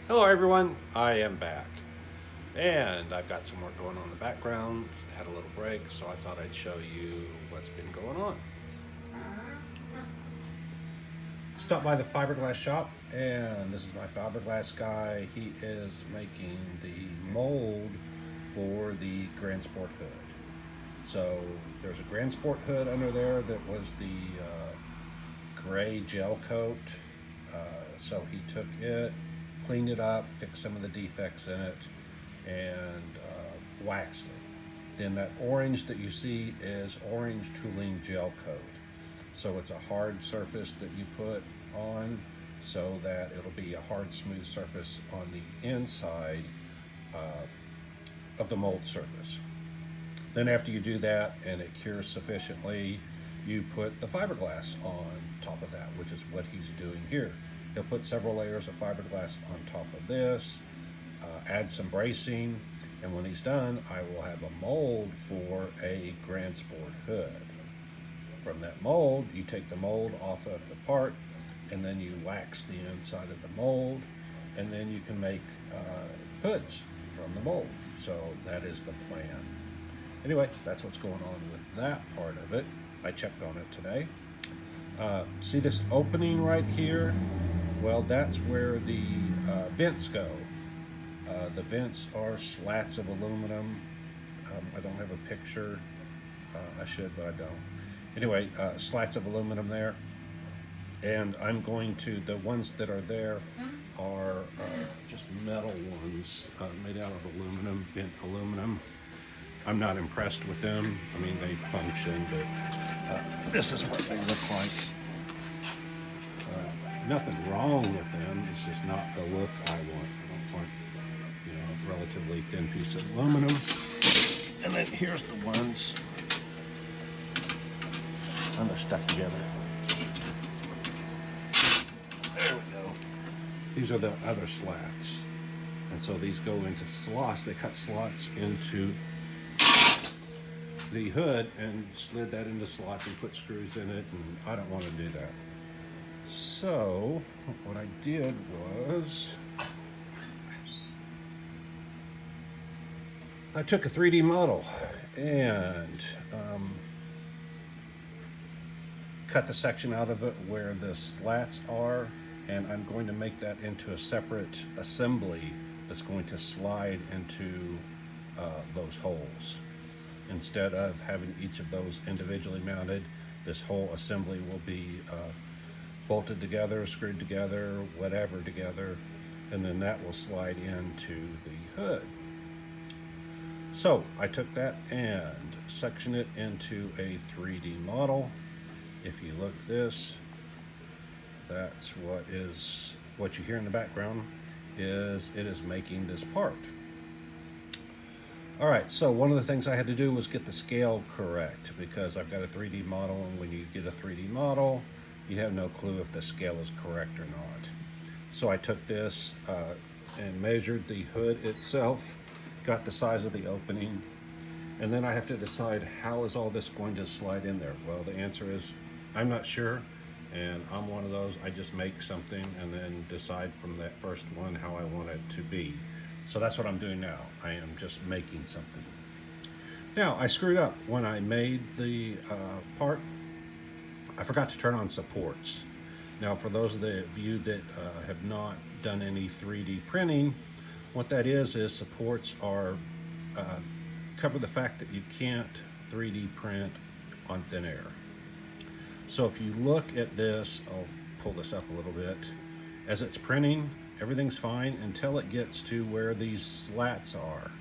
Hello everyone, I am back. And I've got some work going on in the background. Had a little break, so I thought I'd show you what's been going on. Stopped by the fiberglass shop, and this is my fiberglass guy. He is making the mold for the Grand Sport hood. So there's a Grand Sport hood under there that was the gray gel coat. So he took it, cleaned it up, fixed some of the defects in it, and waxed it. Then that orange that you see is orange tooling gel coat. So it's a hard surface that you put on so that it'll be a hard, smooth surface on the inside of the mold surface. Then after you do that and it cures sufficiently, you put the fiberglass on top of that, which is what he's doing here. He'll put several layers of fiberglass on top of this, add some bracing, and when he's done, I will have a mold for a Grand Sport hood. From that mold, you take the mold off of the part, and then you wax the inside of the mold, and then you can make hoods from the mold. So that is the plan. Anyway, that's what's going on with that part of it. I checked on it today. See this opening right here? Well, that's where the vents go. The vents are slats of aluminum. I don't have a picture. I should, but I don't. Anyway, slats of aluminum there. And I'm going to, the ones that are there are just metal ones made out of aluminum, bent aluminum. I'm not impressed with them. I mean, they function, but this is what they look like. Nothing wrong with them. It's just not the look I want. I want, a relatively thin piece of aluminum. And then here's the ones. And they're stuck together. There we go. These are the other slats. And so these go into slots. They cut slots into the hood and slid that into slots and put screws in it, and I don't want to do that. So what I did was I took a 3D model and cut the section out of it where the slats are, and I'm going to make that into a separate assembly that's going to slide into those holes. Instead of having each of those individually mounted, this whole assembly will be bolted together, screwed together, whatever together, and then that will slide into the hood. So I took that and sectioned it into a 3D model. If you look at this, that's what you hear in the background is it is making this part. All right, so one of the things I had to do was get the scale correct, because I've got a 3D model, and when you get a 3D model, you have no clue if the scale is correct or not. So I took this and measured the hood itself, got the size of the opening, and then I have to decide how is all this going to slide in there. Well, the answer is I'm not sure, and I'm one of those, I just make something and then decide from that first one how I want it to be. So that's what I'm doing now. I am just making something. Now, I screwed up when I made the part. I forgot to turn on supports. Now, for those of you that have not done any 3D printing, what that is supports are cover the fact that you can't 3D print on thin air. So if you look at this, I'll pull this up a little bit. As it's printing, everything's fine until it gets to where these slats are.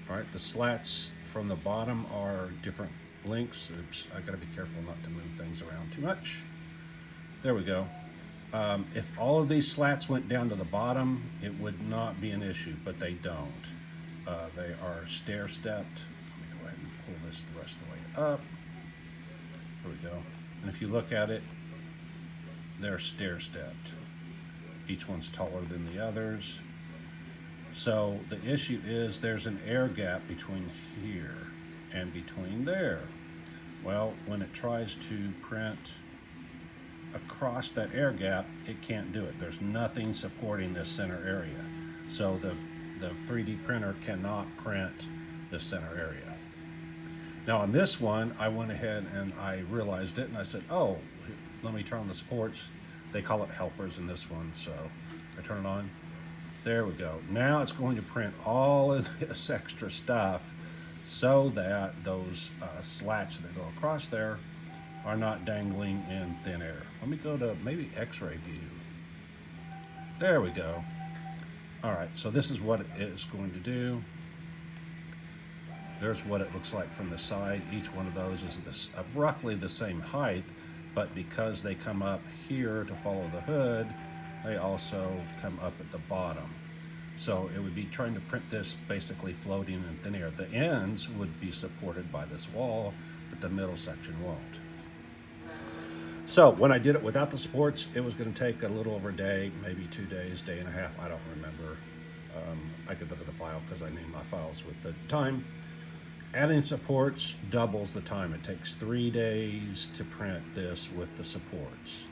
All right, the slats from the bottom are different lengths. Oops, I gotta be careful not to move things around too much. There we go. If all of these slats went down to the bottom, it would not be an issue, but they don't. They are stair-stepped. Let me go ahead and pull this the rest of the way up. There we go. And if you look at it, they're stair-stepped. Each one's taller than the others. So the issue is there's an air gap between here and between there. Well, when it tries to print across that air gap, it can't do it. There's nothing supporting this center area. So the 3D printer cannot print the center area. Now on this one, I went ahead and I realized it and I said, oh, let me turn on the supports. They call it helpers in this one, so I turn it on. There we go. Now it's going to print all of this extra stuff so that those slats that go across there are not dangling in thin air. Let me go to maybe X-ray view. There we go. All right, so this is what it is going to do. There's what it looks like from the side. Each one of those is this, roughly the same height, but because they come up here to follow the hood, they also come up at the bottom. So it would be trying to print this basically floating in thin air. The ends would be supported by this wall, but the middle section won't. So when I did it without the supports, it was going to take a little over a day, maybe 2 days, day and a half. I don't remember. I could look at the file because I named my files with the time. Adding supports doubles the time. It takes 3 days to print this with the supports.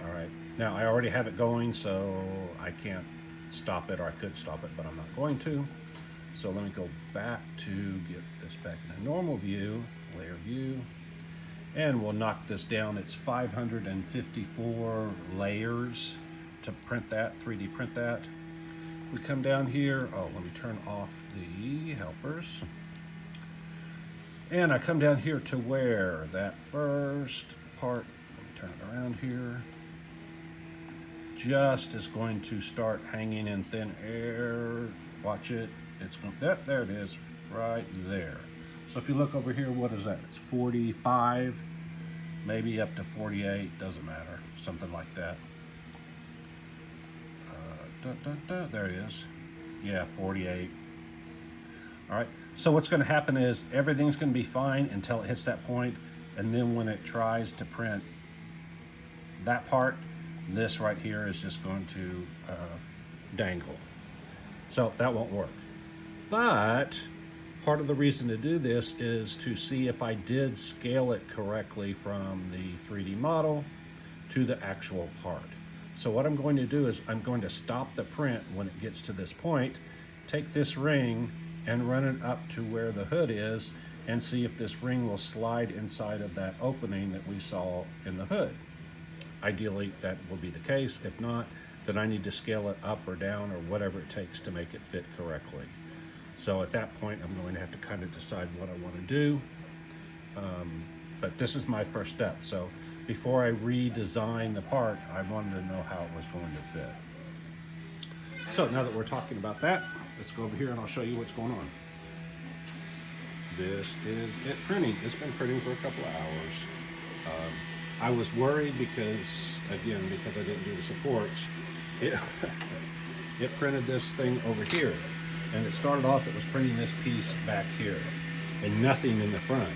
All right. Now I already have it going, so I can't stop it, or I could stop it, but I'm not going to. So let me go back to get this back in a normal view, layer view, and we'll knock this down. It's 554 layers to print that, 3D print that. We come down here, oh, let me turn off the helpers. And I come down here to where that first part, let me turn it around here, just is going to start hanging in thin air. Watch it. It's going, there it is, right there. So if you look over here, what is that? It's 45, maybe up to 48, doesn't matter, something like that. There it is. Yeah, 48. All right. So what's going to happen is everything's going to be fine until it hits that point, and then when it tries to print that part, this right here is just going to dangle. So that won't work. But part of the reason to do this is to see if I did scale it correctly from the 3D model to the actual part. So what I'm going to do is I'm going to stop the print when it gets to this point, take this ring and run it up to where the hood is and see if this ring will slide inside of that opening that we saw in the hood. Ideally, that will be the case. If not, then I need to scale it up or down or whatever it takes to make it fit correctly. So at that point, I'm going to have to kind of decide what I want to do. But this is my first step. So before I redesign the part, I wanted to know how it was going to fit. So now that we're talking about that, let's go over here and I'll show you what's going on. This is it printing. It's been printing for a couple of hours. I was worried because I didn't do the supports. It printed this thing over here. And it started off, it was printing this piece back here and nothing in the front.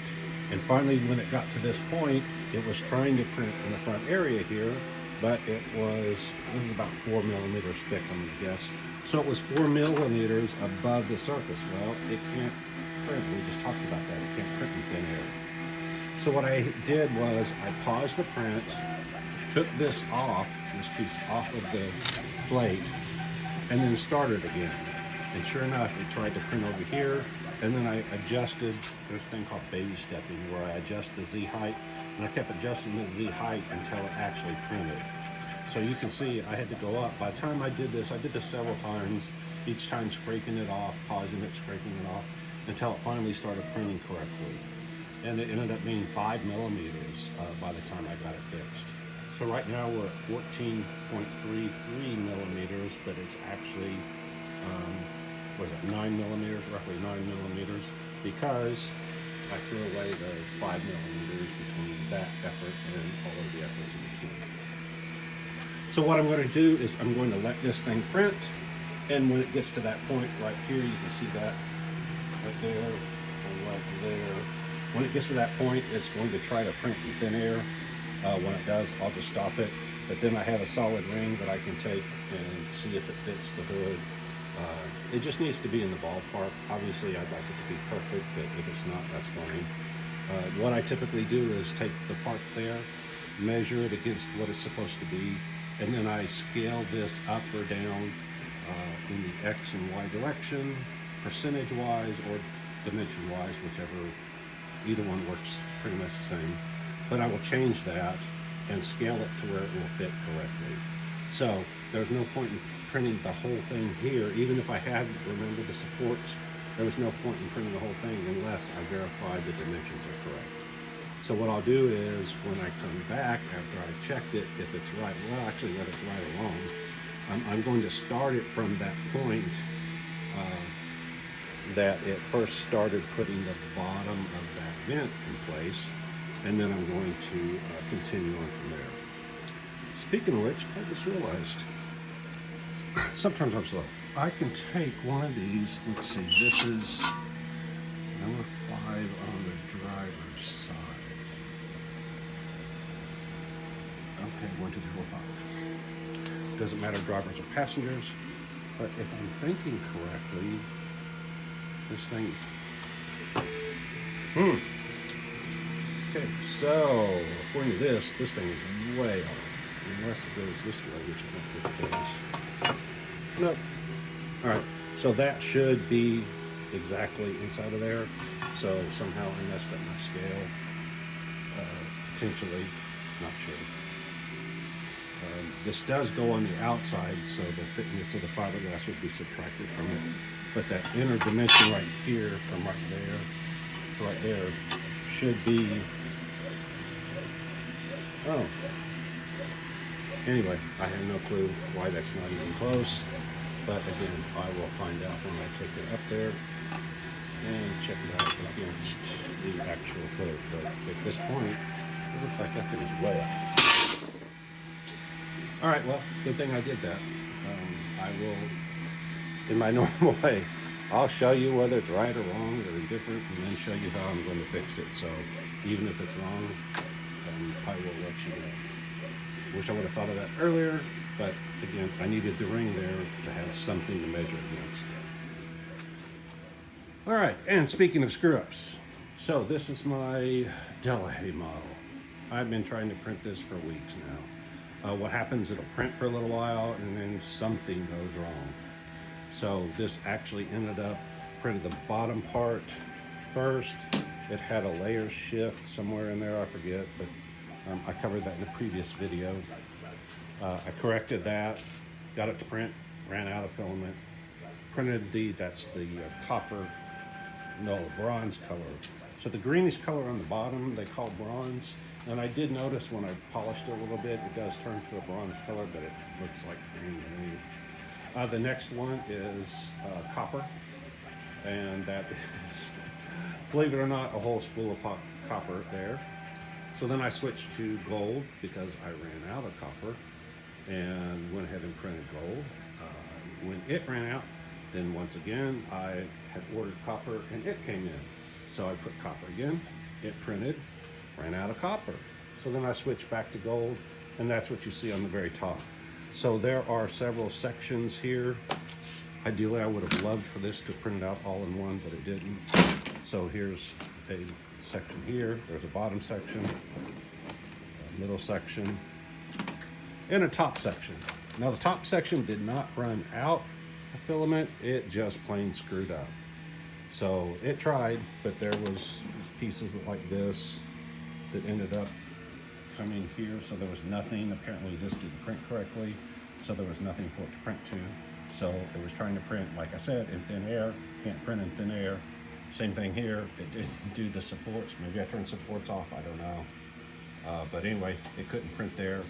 And finally, when it got to this point, it was trying to print in the front area here, but it was about 4 millimeters thick, I'm gonna guess. So it was 4 millimeters above the surface. Well, it can't print. We just talked about that. It can't print in thin air. So what I did was I paused the print, took this piece off of the plate, and then started again. And sure enough, it tried to print over here, and then I adjusted, there's a thing called baby stepping, where I adjust the Z height, and I kept adjusting the Z height until it actually printed. So you can see I had to go up. By the time I did this several times, each time scraping it off, pausing it, scraping it off, until it finally started printing correctly. And it ended up being 5 millimeters by the time I got it fixed. So right now we're at 14.33 millimeters, but it's actually, 9 millimeters, roughly 9 millimeters, because I threw away the 5 millimeters between that effort and all of the efforts in between. So what I'm going to do is I'm going to let this thing print, and when it gets to that point right here, you can see that right there, and right there. When it gets to that point, it's going to try to print in thin air. When it does, I'll just stop it. But then I have a solid ring that I can take and see if it fits the hood. It just needs to be in the ballpark. Obviously, I'd like it to be perfect, but if it's not, that's fine. What I typically do is take the part there, measure it against what it's supposed to be, and then I scale this up or down in the X and Y direction, percentage-wise or dimension-wise, whichever, either one works pretty much the same. But I will change that and scale it to where it will fit correctly. So there's no point in printing the whole thing here, even if I had remembered the supports. There was no point in printing the whole thing unless I verified the dimensions are correct. So what I'll do is when I come back after I checked it, if it's right, well actually whether it's right or wrong, I'm going to start it from that point that it first started putting the bottom of that vent in place, and then I'm going to continue on from there. Speaking of which, I just realized, sometimes I'm slow. I can take one of these, let's see, this is number 5 on the driver's side. Okay, 1, 2, 3, 4, 5. Doesn't matter drivers or passengers, but if I'm thinking correctly, this thing, okay, so according to this thing is way off, unless it goes this way, which I don't think it does. Nope. All right, so that should be exactly inside of there. So somehow I messed up my scale, potentially, not sure. This does go on the outside, so the thickness of the fiberglass would be subtracted from it. But that inner dimension right here, from right there, should be, oh. Anyway, I have no clue why that's not even close. But again, I will find out when I take it up there and check it out against the actual code. But at this point, it looks like that thing is way off. All right, well, good thing I did that. I will, in my normal way, I'll show you whether it's right or wrong or indifferent, and then show you how I'm going to fix it. So even if it's wrong, I will let you know. Wish I would have thought of that earlier, but again, I needed the ring there to have something to measure against. All right, and speaking of screw-ups, so this is my tThe model. I've been trying to print this for weeks now. What happens, it'll print for a little while and then something goes wrong. So this actually ended up printed the bottom part first. It had a layer shift somewhere in there, I forget, but I covered that in a previous video. I corrected that, got it to print, ran out of filament, printed that's the copper, no, bronze color. So the greenish color on the bottom, they call bronze. And I did notice when I polished it a little bit, it does turn to a bronze color, but it looks like green to me. The next one is copper, and that is, believe it or not, a whole spool of copper there. So then I switched to gold because I ran out of copper and went ahead and printed gold. When it ran out, then once again, I had ordered copper and it came in. So I put copper again, it printed, ran out of copper. So then I switched back to gold, and that's what you see on the very top. So there are several sections here. Ideally, I would have loved for this to print it out all in one, but it didn't. So here's a section here, there's a bottom section, a middle section, and a top section. Now the top section did not run out of filament, it just plain screwed up. So it tried, but there was pieces like this that ended up coming here, so there was nothing. Apparently this didn't print correctly, so there was nothing for it to print to. So it was trying to print, like I said, in thin air. Can't print in thin air. Same thing here, it didn't do the supports. Maybe I turned supports off, I don't know. But anyway, it couldn't print there.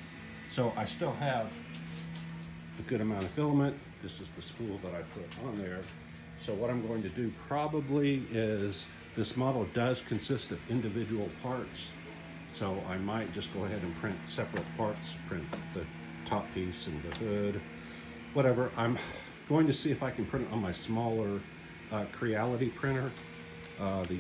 So I still have a good amount of filament. This is the spool that I put on there. So what I'm going to do probably is, this model does consist of individual parts. So I might just go ahead and print separate parts, print the top piece and the hood, whatever. I'm going to see if I can print it on my smaller Creality printer, the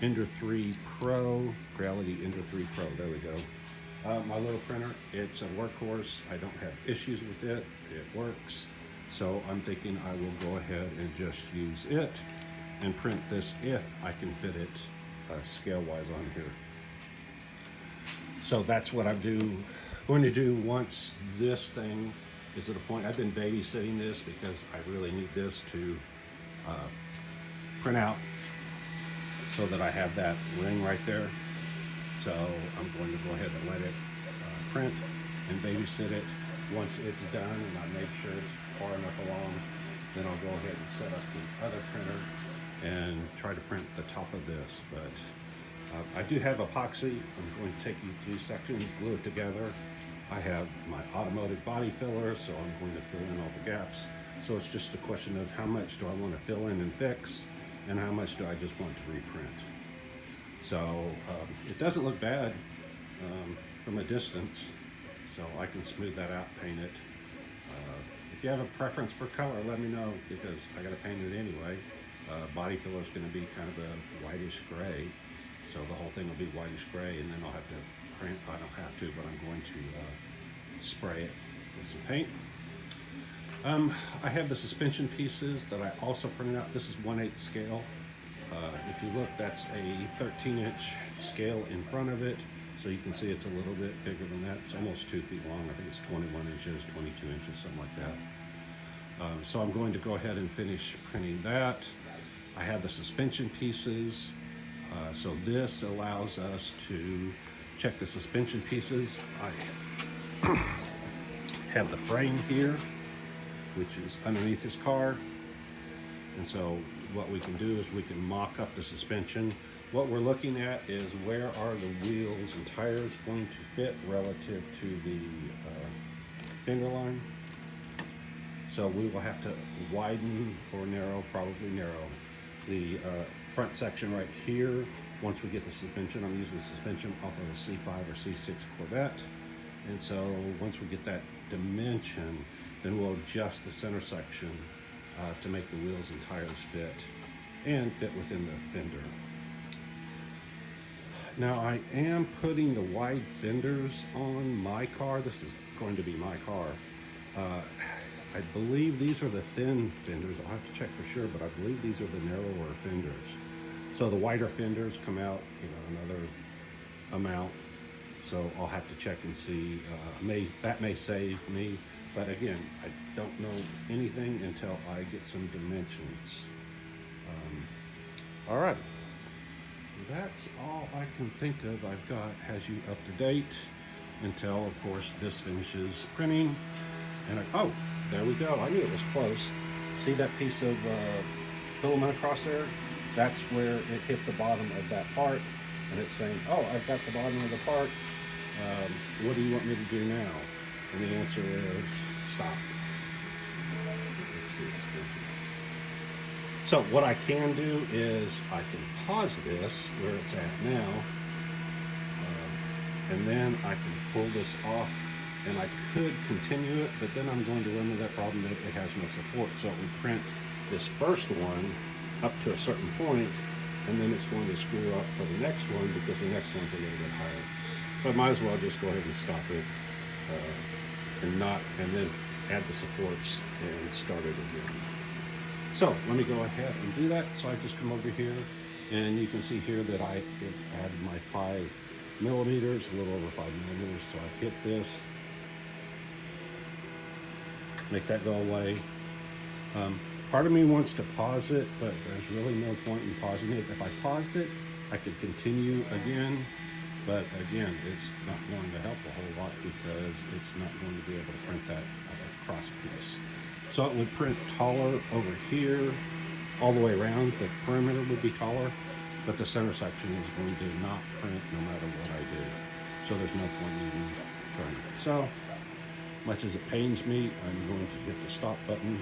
Ender 3 Pro, Creality Ender 3 Pro, there we go. My little printer, it's a workhorse. I don't have issues with it, it works. So I'm thinking I will go ahead and just use it and print this if I can fit it scale-wise on here. So that's what I'm going to do once this thing is at a point. I've been babysitting this because I really need this to print out so that I have that ring right there. So I'm going to go ahead and let it print and babysit it. Once it's done and I make sure it's far enough along, then I'll go ahead and set up the other printer and try to print the top of this. But I do have epoxy. I'm going to take these two sections, glue it together. I have my automotive body filler, so I'm going to fill in all the gaps. So it's just a question of how much do I want to fill in and fix, and how much do I just want to reprint. So it doesn't look bad from a distance, so I can smooth that out, paint it. If you have a preference for color, let me know, because I got to paint it anyway. Body filler is going to be kind of a whitish gray, so the whole thing will be whitish gray, and then I'll have to print. I don't have to, but I'm going to spray it with some paint. I have the suspension pieces that I also printed out. This is 1/8 scale. If you look, that's a 13-inch scale in front of it, so you can see it's a little bit bigger than that. It's almost 2 feet long. I think it's 21 inches, 22 inches, something like that. So I'm going to go ahead and finish printing that. I have the suspension pieces. So this allows us to check the suspension pieces. I have the frame here, which is underneath his car. And so what we can do is we can mock up the suspension. What we're looking at is where are the wheels and tires going to fit relative to the fender line. So we will have to widen or narrow, probably narrow, the front section right here. Once we get the suspension, I'm using the suspension off of a C5 or C6 Corvette. And so once we get that dimension, then we'll adjust the center section to make the wheels and tires fit and fit within the fender. Now I am putting the wide fenders on my car. This is going to be my car. I believe these are the thin fenders. I'll have to check for sure, but I believe these are the narrower fenders. So the wider fenders come out, another amount. So I'll have to check and see. That may save me, but again, I don't know anything until I get some dimensions. All right, that's all I can think of. I've got has you up to date until, of course, this finishes printing. And oh, there we go. I knew it was close. See that piece of filament across there? That's where it hit the bottom of that part, and it's saying, oh, I've got the bottom of the part. What do you want me to do now? And the answer is stop. Let's see. So what I can do is I can pause this where it's at now, and then I can pull this off, and I could continue it, but then I'm going to run into that problem that it has no support. So it would print this first one up to a certain point, and then it's going to screw up for the next one because the next one's a little bit higher. So I might as well just go ahead and stop it and then add the supports and start it again. So let me go ahead and do that. So I just come over here, and you can see here that I added my 5 millimeters, a little over 5 millimeters. So I hit this, make that go away. Part of me wants to pause it, but there's really no point in pausing it. If I pause it, I could continue again, but again, it's not going to help a whole lot because it's not going to be able to print that cross piece. So it would print taller over here, all the way around. The perimeter would be taller, but the center section is going to not print no matter what I do. So there's no point in trying it. So much as it pains me, I'm going to hit the stop button.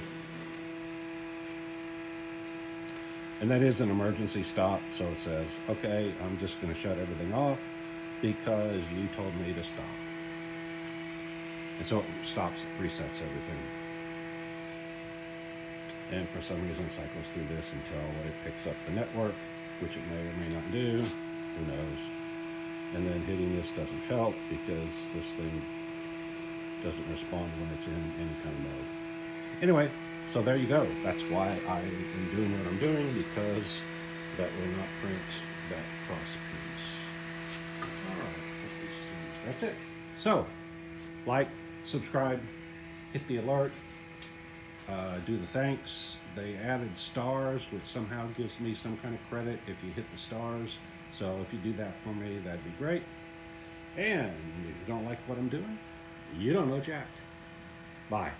And that is an emergency stop, so it says, okay, I'm just going to shut everything off because you told me to stop. And so it stops, resets everything. And for some reason it cycles through this until it picks up the network, which it may or may not do, who knows. And then hitting this doesn't help because this thing doesn't respond when it's in any kind of mode. Anyway, so there you go. That's why I am doing what I'm doing, because that will not print that cross piece. All right, let me see that's it. So, like, subscribe, hit the alert, do the thanks. They added stars, which somehow gives me some kind of credit if you hit the stars. So if you do that for me, that'd be great. And if you don't like what I'm doing, you don't know jack. Bye.